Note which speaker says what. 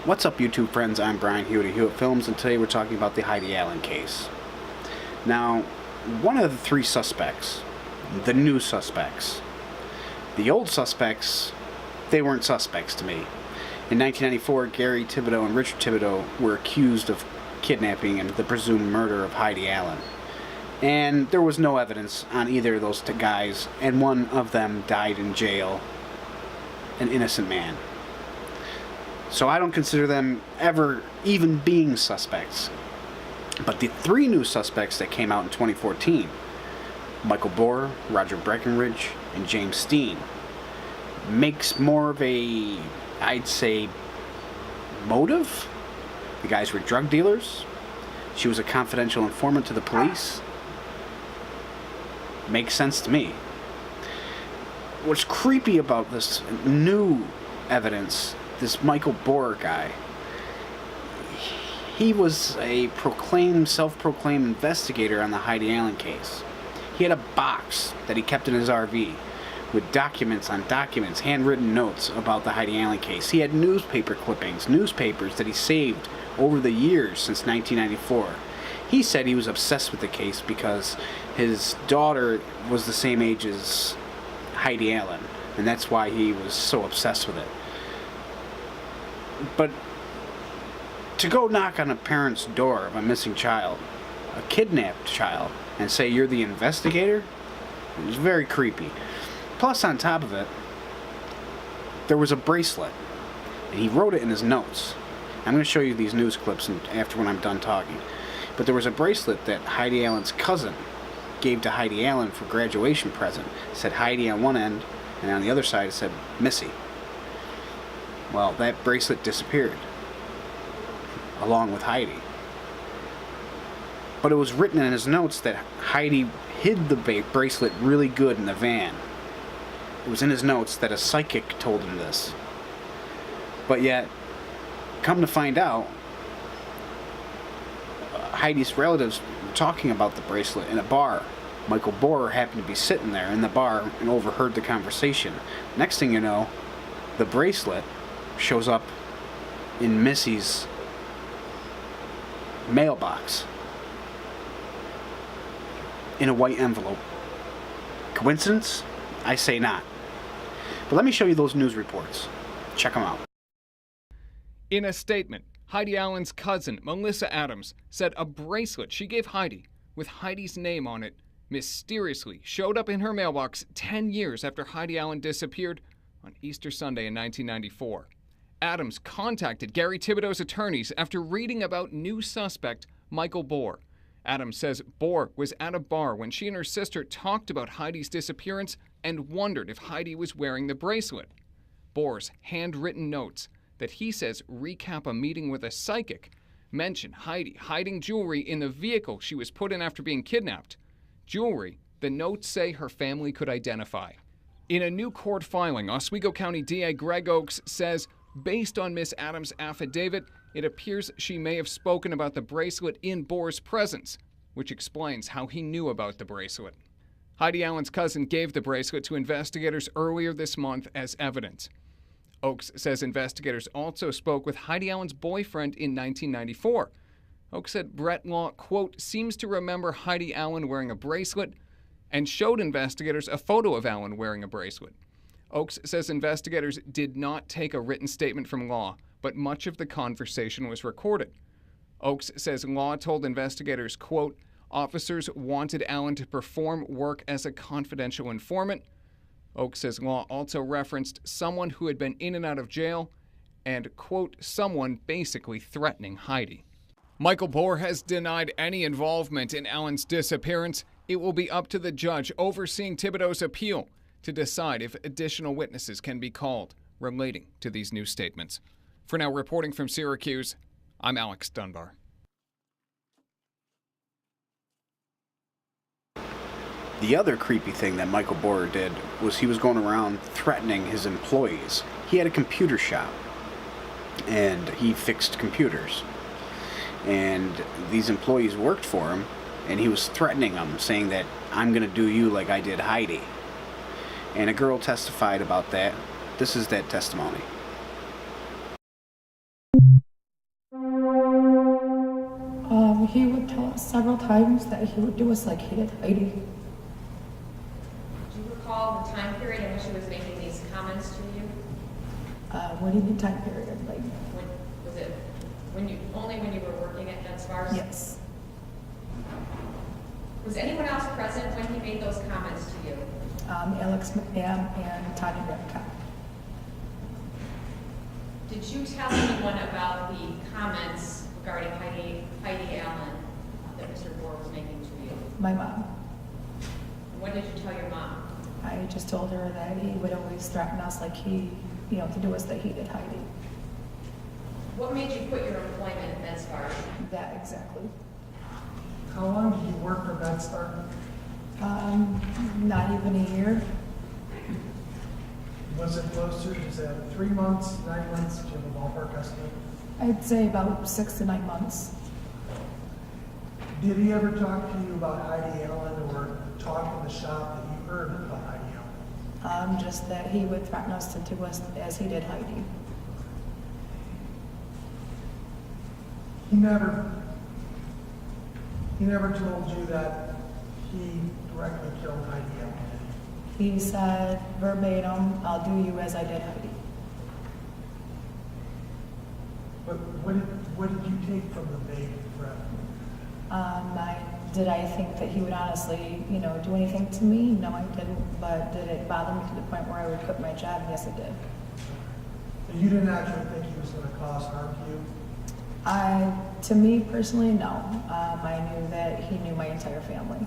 Speaker 1: What's up, YouTube friends? I'm Brian Hewitt of Hewitt Films, and today we're talking about the Heidi Allen case. Now, one of the three suspects, the new suspects, the old suspects, they weren't suspects to me. In 1994, Gary Thibodeau and Richard Thibodeau were accused of kidnapping and the presumed murder of Heidi Allen. And there was no evidence on either of those two guys, and one of them died in jail, an innocent man. So I don't consider them ever even being suspects. But the three new suspects that came out in 2014, Michael Bohrer, Roger Breckenridge, and James Steen, makes more of a, I'd say, motive. The guys were drug dealers. She was a confidential informant to the police. Makes sense to me. What's creepy about this new evidence, this Michael Bohrer guy, he was a self-proclaimed investigator on the Heidi Allen case. He had a box that he kept in his RV with documents on documents, handwritten notes about the Heidi Allen case. He had newspaper clippings, newspapers that he saved over the years since 1994. He said he was obsessed with the case because his daughter was the same age as Heidi Allen, and that's why he was so obsessed with it. But to go knock on a parent's door of a missing child, a kidnapped child, and say you're the investigator, it was very creepy. Plus, on top of it, there was a bracelet, and he wrote it in his notes. I'm going to show you these news clips after when I'm done talking. But there was a bracelet that Heidi Allen's cousin gave to Heidi Allen for graduation present. It said Heidi on one end, and on the other side it said Missy. Well, that bracelet disappeared, along with Heidi. But it was written in his notes that Heidi hid the bracelet really good in the van. It was in his notes that a psychic told him this. But yet, come to find out, Heidi's relatives were talking about the bracelet in a bar. Michael Bohrer happened to be sitting there in the bar and overheard the conversation. Next thing you know, the bracelet shows up in Missy's mailbox in a white envelope. Coincidence? I say not. But let me show you those news reports. Check them out.
Speaker 2: In a statement, Heidi Allen's cousin, Melissa Adams, said a bracelet she gave Heidi with Heidi's name on it mysteriously showed up in her mailbox 10 years after Heidi Allen disappeared on Easter Sunday in 1994. Adams contacted Gary Thibodeau's attorneys after reading about new suspect Michael Bohrer. Adams says Bohrer was at a bar when she and her sister talked about Heidi's disappearance and wondered if Heidi was wearing the bracelet. Bohrer's handwritten notes that he says recap a meeting with a psychic mention Heidi hiding jewelry in the vehicle she was put in after being kidnapped. Jewelry the notes say her family could identify. In a new court filing, Oswego County DA Greg Oakes says, based on Miss Adams' affidavit, it appears she may have spoken about the bracelet in Bohrer's presence, which explains how he knew about the bracelet. Heidi Allen's cousin gave the bracelet to investigators earlier this month as evidence. Oakes says investigators also spoke with Heidi Allen's boyfriend in 1994. Oakes said Brett Law, quote, seems to remember Heidi Allen wearing a bracelet and showed investigators a photo of Allen wearing a bracelet. Oakes says investigators did not take a written statement from Law, but much of the conversation was recorded. Oakes says Law told investigators, quote, officers wanted Allen to perform work as a confidential informant. Oakes says Law also referenced someone who had been in and out of jail and, quote, someone basically threatening Heidi. Michael Bohrer has denied any involvement in Allen's disappearance. It will be up to the judge overseeing Thibodeau's appeal to decide if additional witnesses can be called relating to these new statements. For now, reporting from Syracuse, I'm Alex Dunbar.
Speaker 1: The other creepy thing that Michael Bohrer did was he was going around threatening his employees. He had a computer shop, and he fixed computers. And these employees worked for him, and he was threatening them, saying that, I'm going to do you like I did Heidi. And a girl testified about that. This is that testimony.
Speaker 3: He would tell us several times that he would do us like he did Heidi.
Speaker 4: Do you recall the time period in which he was making these comments to you?
Speaker 3: What do you mean time period? Like,
Speaker 4: When, was it only when you were working at Netsparks?
Speaker 3: yes.
Speaker 4: Was anyone else present when he made those comments to you?
Speaker 3: Alex McNabb and Tanya Babcock.
Speaker 4: Did you tell anyone about the comments regarding Heidi Allen that Mr. Bohrer was making to you?
Speaker 3: My mom.
Speaker 4: When did you tell your mom?
Speaker 3: I just told her that he would always threaten us like he, to do us that he did Heidi.
Speaker 4: What made you quit your employment at Netsparks?
Speaker 3: That exactly.
Speaker 5: How long did you work for MedStar?
Speaker 3: Not even a year.
Speaker 5: Was it closer, is that 3 months, 9 months, do you have a ballpark estimate?
Speaker 3: I'd say about 6 to 9 months.
Speaker 5: Did he ever talk to you about Heidi Allen or talk in the shop that you heard about Heidi Allen?
Speaker 3: Just that he would threaten us to do us as he did Heidi.
Speaker 5: He never told you that he directly killed Heidi Allen, did he?
Speaker 3: He said verbatim, "I'll do you as I did Heidi."
Speaker 5: But what did you take from the vague threat?
Speaker 3: Did I think that he would honestly, do anything to me? No, I didn't. But did it bother me to the point where I would quit my job? Yes, it did.
Speaker 5: So you didn't actually think he was going to cause harm to you?
Speaker 3: To me personally, no. I knew that he knew my entire family.